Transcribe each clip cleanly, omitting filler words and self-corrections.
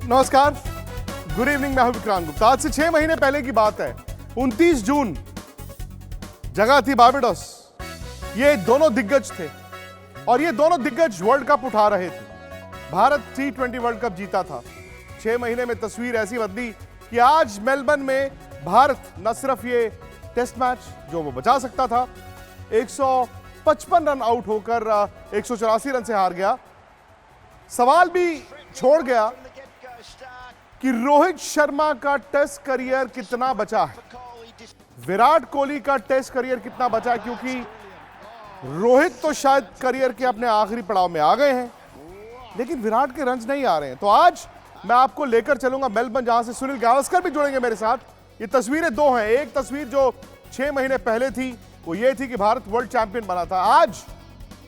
नमस्कार, good evening. मैं हूं विक्रांत गुप्ता। आज से 6 महीने पहले की बात है, 29 जून, जगह थी बारबाडोस। ये दोनों दिग्गज थे और ये दोनों दिग्गज वर्ल्ड कप उठा रहे थे। भारत T20 वर्ल्ड कप जीता था। 6 महीने में तस्वीर ऐसी बदली कि आज मेलबर्न में भारत न सिर्फ ये टेस्ट मैच जो वो बचा सकता था, 155 रन आउट होकर 184 रन से हार गया, सवाल भी छोड़ गया कि रोहित शर्मा का टेस्ट करियर कितना बचा है, विराट कोहली का टेस्ट करियर कितना बचा है, क्योंकि रोहित तो शायद करियर के अपने आखिरी पड़ाव में आ गए हैं, लेकिन विराट के रन्स नहीं आ रहे हैं। तो आज मैं आपको लेकर चलूंगा मेलबर्न, जहां से सुनील गावस्कर भी जुड़ेंगे मेरे साथ। ये तस्वीरें दो हैं। एक तस्वीर जो 6 महीने पहले थी वो ये थी कि भारत वर्ल्ड चैंपियन बना था। आज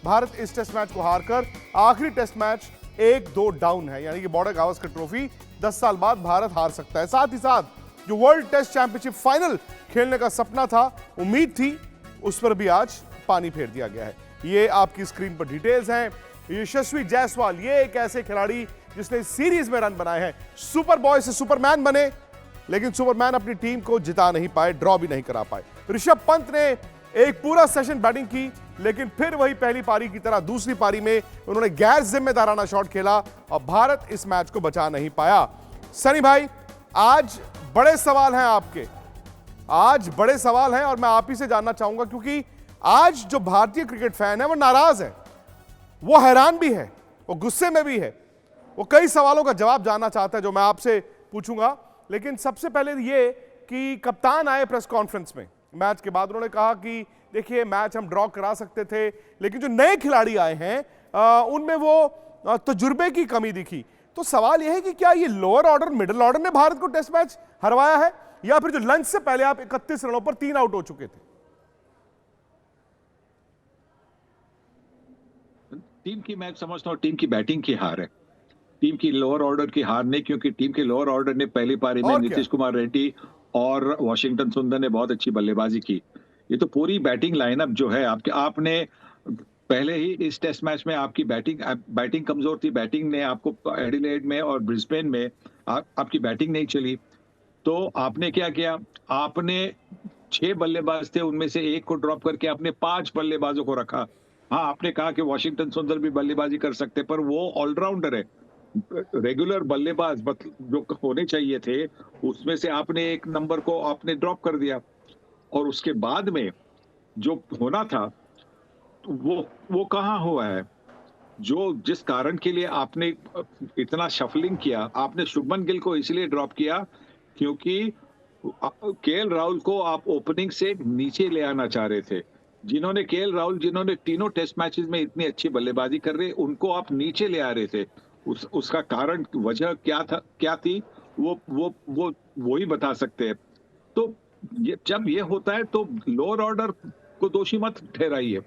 भारत इस टेस्ट मैच को हारकर आखिरी टेस्ट मैच 1-2 डाउन है, यानी कि बॉर्डर गावस्कर ट्रॉफी 10 साल बाद भारत हार सकता है। साथ ही साथ जो वर्ल्ड टेस्ट चैंपियनशिप फाइनल खेलने का सपना था, उम्मीद थी, उस पर भी आज पानी फेर दिया गया है। ये आपकी स्क्रीन पर डिटेल्स हैं। यशस्वी जायसवाल, ये एक ऐसे खिलाड़ी जिसने इस सीरीज में रन बनाए हैं। सुपर बॉय से सुपरमैन बने, लेकिन सुपरमैन अपनी टीम को जिता नहीं पाए, ड्रॉ भी नहीं करा पाए। ऋषभ पंत ने एक पूरा सेशन बैटिंग की, लेकिन फिर वही पहली पारी की तरह दूसरी पारी में उन्होंने गैर जिम्मेदाराना शॉट खेला और भारत इस मैच को बचा नहीं पाया। सनी भाई, आज बड़े सवाल हैं आपके, आज बड़े सवाल हैं और मैं आप ही से जानना चाहूंगा, क्योंकि आज जो भारतीय क्रिकेट फैन है वो नाराज है, वो हैरान भी है, वो गुस्से में भी है, वो कई सवालों का जवाब जानना चाहता है जो मैं आपसे पूछूंगा। लेकिन सबसे पहले ये कि कप्तान आए प्रेस कॉन्फ्रेंस में मैच के बाद, उन्होंने कहा कि देखिए मैच हम ड्रॉ करा सकते थे, लेकिन जो नए खिलाड़ी आए हैं उनमें वो तजुर्बे की कमी दिखी। तो सवाल यह है कि क्या ये लोअर ऑर्डर मिडिल ऑर्डर ने भारत को टेस्ट मैच हरवाया है, या फिर जो लंच से पहले आप 31 रनों पर 3 आउट हो चुके थे? टीम की, मैं समझता हूँ टीम की बैटिंग की हार है, टीम की लोअर ऑर्डर की हार नहीं, क्योंकि टीम के लोअर ऑर्डर ने पहली पारी में नीतीश कुमार रेड्डी और वॉशिंगटन सुंदर ने बहुत अच्छी बल्लेबाजी की। ये तो पूरी बैटिंग लाइनअप जो है आपने पहले ही इस टेस्ट मैच में आपकी बैटिंग कमजोर थी। बैटिंग ने आपको एडिलेड में और ब्रिस्बेन में आपकी बैटिंग नहीं चली, तो आपने क्या किया, आपने 6 बल्लेबाज थे, उनमें से एक को ड्रॉप करके आपने 5 बल्लेबाजों को रखा। हाँ, आपने कहा कि वॉशिंगटन सुंदर भी बल्लेबाजी कर सकते, पर वो ऑलराउंडर है, रेगुलर बल्लेबाज जो होने चाहिए थे, उसमें से आपने एक नंबर को आपने ड्रॉप कर दिया। और उसके बाद में जो होना था वो कहाँ हुआ है? जो जिस कारण के लिए आपने इतना शफलिंग किया, आपने शुभमन गिल को इसलिए ड्रॉप किया क्योंकि केएल राहुल को आप ओपनिंग से नीचे ले आना चाह रहे थे। केएल राहुल जिन्होंने तीनों टेस्ट मैचेस में इतनी अच्छी बल्लेबाजी कर रहे, उनको आप नीचे ले आ रहे थे। उसका कारण, वजह क्या थी, वो ही बता सकते हैं। तो जब ये होता है तो लोअर ऑर्डर को दोषी मत ठहराइए।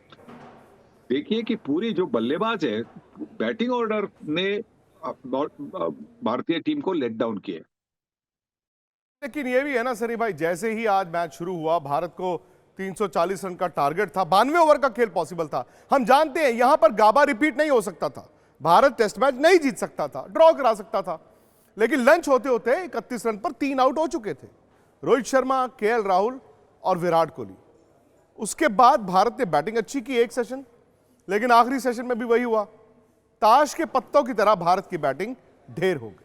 देखिए कि पूरी जो बल्लेबाज है, बैटिंग ऑर्डर ने भारतीय टीम को लेट डाउन किया। लेकिन ये भी है ना सनी भाई, जैसे ही आज मैच शुरू हुआ, भारत को 340 रन का टारगेट था, 92 ओवर का खेल पॉसिबल था। हम जानते हैं यहां पर गाबा रिपीट नहीं हो सकता था, भारत टेस्ट मैच नहीं जीत सकता था, ड्रॉ करा सकता था, लेकिन लंच होते होते 31 रन पर 3 आउट हो चुके थे, रोहित शर्मा, केएल राहुल और विराट कोहली। उसके बाद भारत ने बैटिंग अच्छी की एक सेशन, लेकिन आखिरी सेशन में भी वही हुआ, ताश के पत्तों की तरह भारत की बैटिंग ढेर हो गई।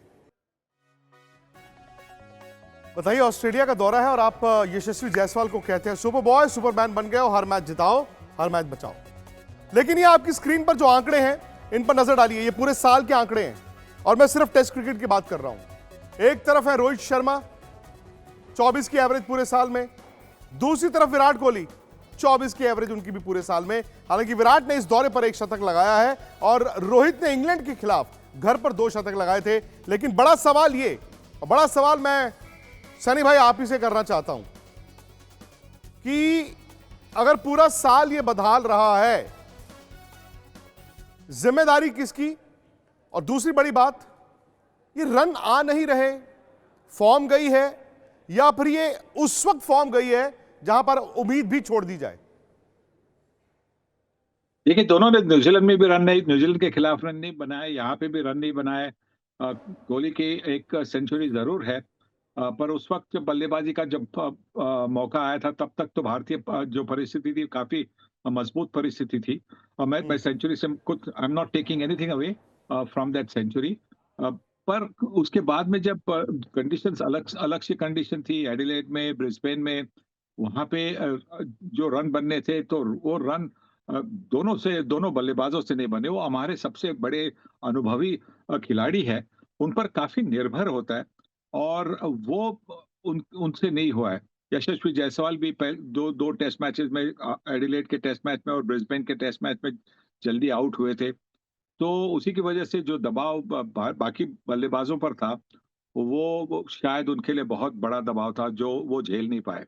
बताइए, ऑस्ट्रेलिया का दौरा है और आप यशस्वी जायसवाल को कहते हैं सुपर बॉय, सुपरमैन बन गए हो, हर मैच जिताओ, हर मैच बचाओ। लेकिन ये आपकी स्क्रीन पर जो आंकड़े हैं, इन पर नजर डालिए। ये पूरे साल के आंकड़े हैं और मैं सिर्फ टेस्ट क्रिकेट की बात कर रहा हूं। एक तरफ है रोहित शर्मा, 24 की एवरेज पूरे साल में, दूसरी तरफ विराट कोहली, 24 की एवरेज उनकी भी पूरे साल में। हालांकि विराट ने इस दौरे पर 1 शतक लगाया है और रोहित ने इंग्लैंड के खिलाफ घर पर 2 शतक लगाए थे। लेकिन बड़ा सवाल ये, और बड़ा सवाल मैं सनी भाई आप ही से करना चाहता हूं कि अगर पूरा साल ये बदहाल रहा है, जिम्मेदारी किसकी? और दूसरी बड़ी बात, ये रन आ नहीं रहे, फॉर्म गई है, या फिर ये उस वक्त फॉर्म गई है जहां पर उम्मीद भी छोड़ दी जाए? देखिए, दोनों ने न्यूजीलैंड में भी रन नहीं, न्यूजीलैंड के खिलाफ रन नहीं बनाए, यहाँ पे भी रन नहीं बनाए। कोहली की एक सेंचुरी जरूर है, पर उस वक्त जब बल्लेबाजी का जब मौका आया था, तब तक तो भारतीय जो परिस्थिति थी काफी मजबूत परिस्थिति थी। और मैं सेंचुरी से कुछ, I am not taking anything away from that century, पर उसके बाद में जब कंडीशंस अलग अलग सी कंडीशन थी, एडिलेड में, ब्रिस्बेन में, वहां पे जो रन बनने थे, तो वो रन दोनों बल्लेबाजों से नहीं बने। वो हमारे सबसे बड़े अनुभवी खिलाड़ी है, उन पर काफी निर्भर होता है, और वो उनसे नहीं हुआ है। यशस्वी जायसवाल भी दो दो टेस्ट मैचेस में, एडिलेड के टेस्ट मैच में और ब्रिस्बेन के टेस्ट मैच में जल्दी आउट हुए थे। तो उसी की वजह से जो दबाव बाकी बल्लेबाजों पर था, वो शायद उनके लिए बहुत बड़ा दबाव था, जो वो झेल नहीं पाए।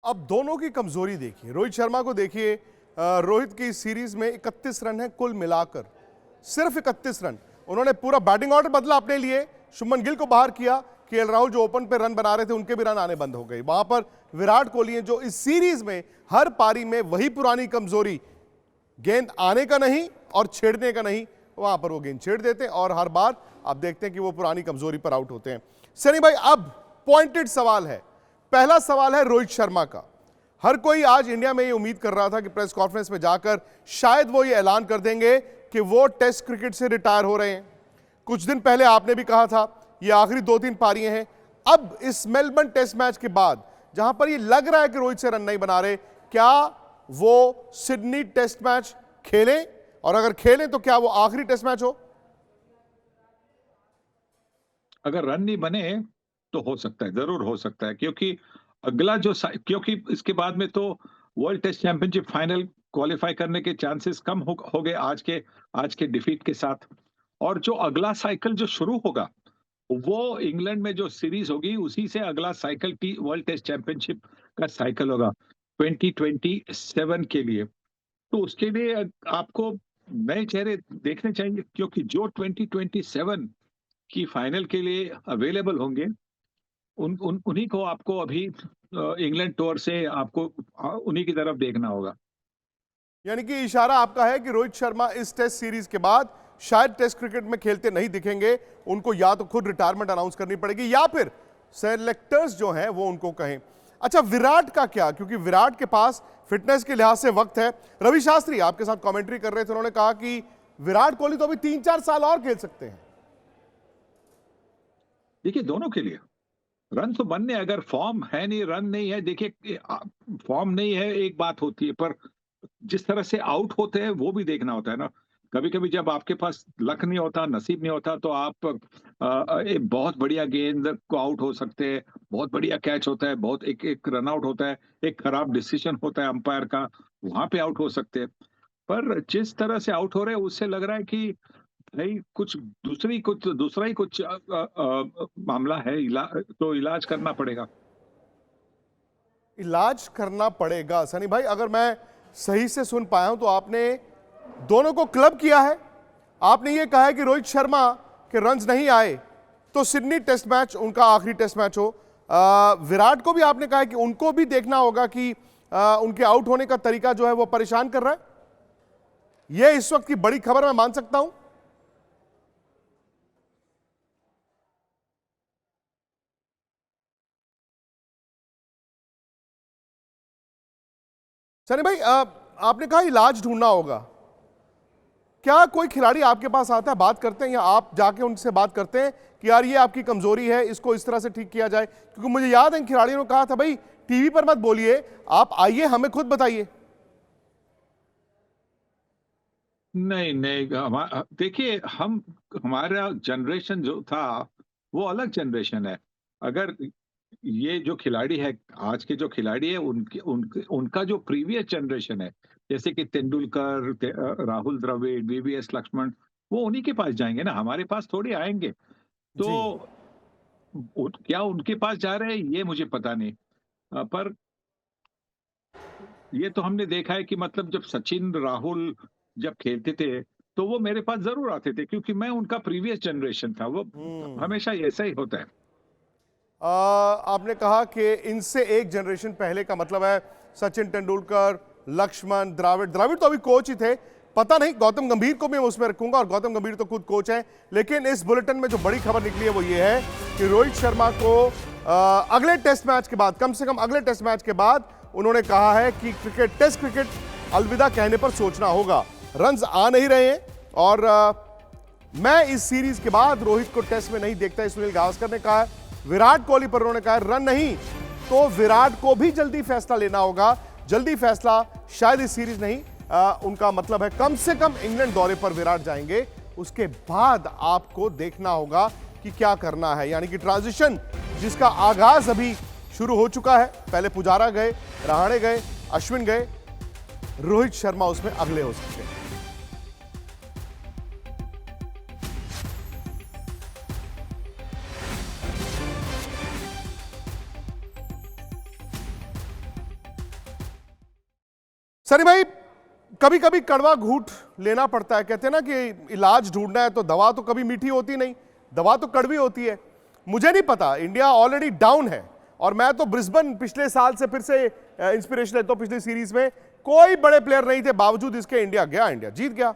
अब दोनों की कमजोरी देखिए, रोहित शर्मा को देखिए। रोहित की सीरीज में 31 रन है कुल मिलाकर, सिर्फ 31 रन। उन्होंने पूरा बैटिंग ऑर्डर बदला अपने लिए, शुभमन गिल को बाहर किया, केएल राहुल जो ओपन पे रन बना रहे थे उनके भी रन आने बंद हो गए। वहां पर विराट कोहली हैं जो इस सीरीज में हर पारी में वही पुरानी कमजोरी, गेंद आने का नहीं और छेड़ने का नहीं, वहां पर वो गेंद छेड़ देते हैं और हर बार आप देखते हैं कि वो पुरानी कमजोरी पर आउट होते हैं। सनी भाई, अब पॉइंटेड सवाल है। पहला सवाल है रोहित शर्मा का। हर कोई आज इंडिया में ये उम्मीद कर रहा था कि प्रेस कॉन्फ्रेंस में जाकर शायद वो ये ऐलान कर देंगे कि वो टेस्ट क्रिकेट से रिटायर हो रहे हैं। कुछ दिन पहले आपने भी कहा था ये आखिरी 2-3 पारियां हैं। अब इस मेलबर्न टेस्ट मैच के बाद जहां पर ये लग रहा है कि रोहित से रन नहीं बना रहे, क्या वो सिडनी टेस्ट मैच खेलें, और अगर खेलें तो क्या वो आखिरी टेस्ट मैच हो? अगर रन नहीं बने तो हो सकता है, जरूर हो सकता है, क्योंकि अगला क्योंकि इसके बाद में तो world test championship final qualify करने के चांसेस कम हो गए आज के डिफीट के साथ। और जो अगला साइकिल जो शुरू होगा, वो इंग्लैंड में जो सीरीज होगी, उसी से अगला साइकिल वर्ल्ड टेस्ट चैंपियनशिप का साइकिल होगा 2027 के लिए। तो उसके लिए आपको नए चेहरे देखने चाहिए, क्योंकि जो 2027 की फाइनल के लिए अवेलेबल होंगे, उन्हीं को आपको अभी इंग्लैंड टूर से आपको उन्हीं की तरफ देखना होगा। यानी कि इशारा आपका है कि रोहित शर्मा इस टेस्ट सीरीज के बाद शायद टेस्ट क्रिकेट में खेलते नहीं दिखेंगे, उनको या तो खुद रिटायरमेंट अनाउंस करनी पड़ेगी या फिर सेलेक्टर्स जो हैं वो उनको कहें। अच्छा, विराट का क्या? क्योंकि विराट के पास फिटनेस के लिहाज से वक्त है। रवि शास्त्री आपके साथ कमेंट्री कर रहे थे, उन्होंने कहा कि विराट कोहली तो अभी 3-4 साल और खेल सकते हैं। देखिए, दोनों के लिए रन तो बनने, अगर फॉर्म है नहीं, रन नहीं है, देखिए फॉर्म नहीं है एक बात होती है, पर जिस तरह से आउट होते हैं वो भी देखना होता है ना। कभी कभी जब आपके पास लक नहीं होता, नसीब नहीं होता, तो आप एक बहुत बढ़िया गेंद को आउट हो सकते हैं, बहुत बढ़िया कैच होता है, बहुत एक रन आउट होता है, एक खराब डिसीजन होता है अंपायर का, वहां पे आउट हो सकते हैं। पर जिस तरह से आउट हो रहे हैं, उससे लग रहा है कि भाई कुछ दूसरा ही कुछ मामला है, तो इलाज करना पड़ेगा। इलाज करना पड़ेगा। सनी भाई, अगर मैं सही से सुन पाया हूं तो आपने दोनों को क्लब किया है। आपने ये कहा है कि रोहित शर्मा के रन्स नहीं आए तो सिडनी टेस्ट मैच उनका आखिरी टेस्ट मैच हो। विराट को भी आपने कहा है कि उनको भी देखना होगा कि उनके आउट होने का तरीका जो है वो परेशान कर रहा है। यह इस वक्त की बड़ी खबर मैं मान सकता हूं। सनी भाई, आपने कहा इलाज ढूंढना होगा। क्या कोई खिलाड़ी आपके पास आता है, बात करते हैं, या आप जाके उनसे बात करते हैं कि यार ये आपकी कमजोरी है, इसको इस तरह से ठीक किया जाए? क्योंकि मुझे याद है खिलाड़ियों ने कहा था भाई टीवी पर मत बोलिए, आप आइए हमें खुद बताइए। नहीं नहीं, देखिए, हमारा जनरेशन जो था वो अलग जनरेशन है। अगर ये जो खिलाड़ी है, आज के जो खिलाड़ी है, उनका जो प्रीवियस जनरेशन है, जैसे कि तेंदुलकर, राहुल द्रविड़, वीवीएस लक्ष्मण, वो उन्हीं के पास जाएंगे ना, हमारे पास थोड़ी आएंगे। तो जी। क्या उनके पास जा रहे हैं ये मुझे पता नहीं, पर ये तो हमने देखा है कि मतलब जब सचिन, राहुल जब खेलते थे, तो वो मेरे पास जरूर आते थे, क्योंकि मैं उनका प्रीवियस जनरेशन था। वो हमेशा ऐसा ही होता है। आपने कहा कि इनसे एक जनरेशन पहले का मतलब है सचिन तेंदुलकर, लक्ष्मण, द्राविड़। द्राविड़ तो अभी कोच ही थे, पता नहीं, गौतम गंभीर को भी मैं उसमें रखूंगा, और गौतम गंभीर तो खुद कोच हैं। लेकिन इस बुलेटिन में जो बड़ी खबर निकली है वो ये है कि रोहित शर्मा को अगले टेस्ट मैच के बाद, कम से कम अगले टेस्ट मैच के बाद उन्होंने कहा है कि क्रिकेट, टेस्ट क्रिकेट अलविदा कहने पर सोचना होगा। रन्स आ नहीं रहे हैं और मैं इस सीरीज के बाद रोहित को टेस्ट में नहीं देखता, सुनील गावस्कर ने कहा है। विराट कोहली पर उन्होंने कहा रन नहीं तो विराट को भी जल्दी फैसला लेना होगा। जल्दी फैसला शायद इस सीरीज नहीं, उनका मतलब है कम से कम इंग्लैंड दौरे पर विराट जाएंगे, उसके बाद आपको देखना होगा कि क्या करना है। यानी कि ट्रांजिशन जिसका आगाज अभी शुरू हो चुका है। पहले पुजारा गए, रहाणे गए, अश्विन गए, रोहित शर्मा उसमें अगले हो सकते हैं। सनी भाई, कभी कभी कड़वा घूंट लेना पड़ता है। कहते हैं ना कि इलाज ढूंढना है तो दवा तो कभी मीठी होती नहीं, दवा तो कड़वी होती है। मुझे नहीं पता, इंडिया ऑलरेडी डाउन है और मैं तो ब्रिस्बेन पिछले साल से फिर से इंस्पिरेशन लेता हूं। पिछली सीरीज में कोई बड़े प्लेयर नहीं थे, बावजूद इसके इंडिया गया, इंडिया जीत गया।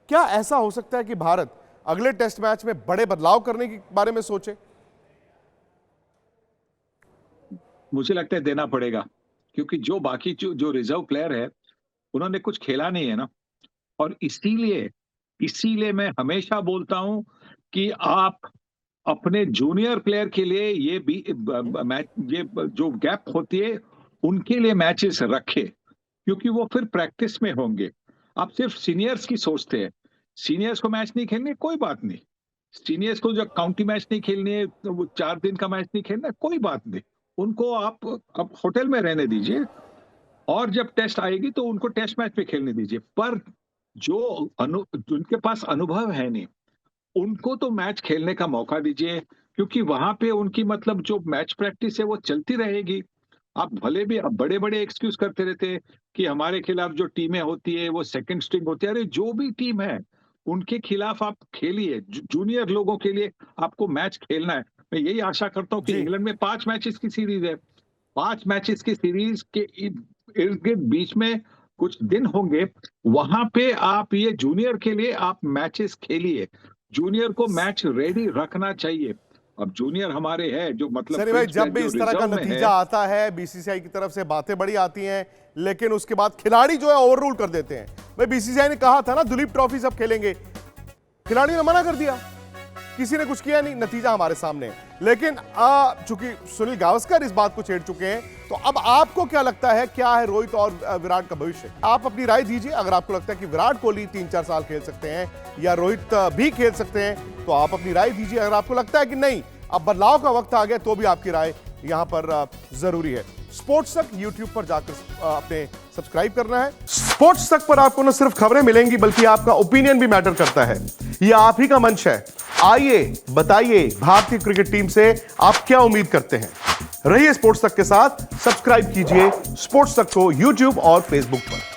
क्या ऐसा हो सकता है कि भारत अगले टेस्ट मैच में बड़े बदलाव करने के बारे में सोचे? मुझे लगता है देना पड़ेगा, क्योंकि जो बाकी जो रिजर्व प्लेयर है उन्होंने कुछ खेला नहीं है ना। और इसीलिए मैं हमेशा बोलता हूं कि आप अपने जूनियर प्लेयर के लिए ये भी मैच, ये जो गैप होती है उनके लिए मैचेस रखे, क्योंकि वो फिर प्रैक्टिस में होंगे। आप सिर्फ सीनियर्स की सोचते हैं, सीनियर्स को मैच नहीं खेलने, कोई बात नहीं। सीनियर्स को जब काउंटी मैच नहीं खेलनी है, तो वो 4 दिन का मैच नहीं खेलना, कोई बात नहीं। उनको आप होटल में रहने दीजिए और जब टेस्ट आएगी तो उनको टेस्ट मैच में खेलने दीजिए। पर उनके पास अनुभव है नहीं, उनको तो मैच खेलने का मौका दीजिए, क्योंकि वहां पे उनकी मतलब जो मैच प्रैक्टिस है वो चलती रहेगी। आप भले भी बड़े बड़े एक्सक्यूज करते रहते हैं कि हमारे खिलाफ जो टीमें होती है वो सेकंड स्ट्रिंग होती है। अरे जो भी टीम है उनके खिलाफ आप खेलिए, जूनियर लोगों के लिए आपको मैच खेलना है। मैं यही आशा करता हूँ कि इंग्लैंड में 5 मैचेस की सीरीज है, 5 मैचेस की सीरीज के इर्द गिर्द बीच में कुछ दिन होंगे, वहां पे आप ये जूनियर के लिए आप मैचेस खेलिए। जूनियर को मैच रेडी रखना चाहिए। अब जूनियर हमारे हैं जो मतलब सनी भाई, जब भी इस तरह का नतीजा आता है बीसीसीआई की तरफ से बातें बड़ी आती हैं, लेकिन उसके बाद खिलाड़ी जो है ओवर रूल कर देते हैं। भाई बीसीसीआई ने कहा था ना दुलीप ट्रॉफी सब खेलेंगे, खिलाड़ी ने मना कर दिया, किसी ने कुछ किया नहीं, नतीजा हमारे सामने है। लेकिन चूंकि सुनील गावस्कर इस बात को छेड़ चुके हैं, तो अब आपको क्या लगता है, क्या है रोहित और विराट का भविष्य? आप अपनी राय दीजिए। अगर आपको लगता है कि विराट कोहली 3-4 साल खेल सकते हैं या रोहित भी खेल सकते हैं, तो आप अपनी राय दीजिए। अगर आपको लगता है कि नहीं, अब बदलाव का वक्त आ गया, तो भी आपकी राय यहां पर जरूरी है। स्पोर्ट्स तक यूट्यूब पर जाकर अपने सब्सक्राइब करना है। स्पोर्ट्स तक पर आपको न सिर्फ खबरें मिलेंगी, बल्कि आपका ओपिनियन भी मैटर करता है। ये आप ही का मंच है। आइए बताइए, भारतीय क्रिकेट टीम से आप क्या उम्मीद करते हैं? रहिए स्पोर्ट्स तक के साथ, सब्सक्राइब कीजिए स्पोर्ट्स तक को यूट्यूब और फेसबुक पर।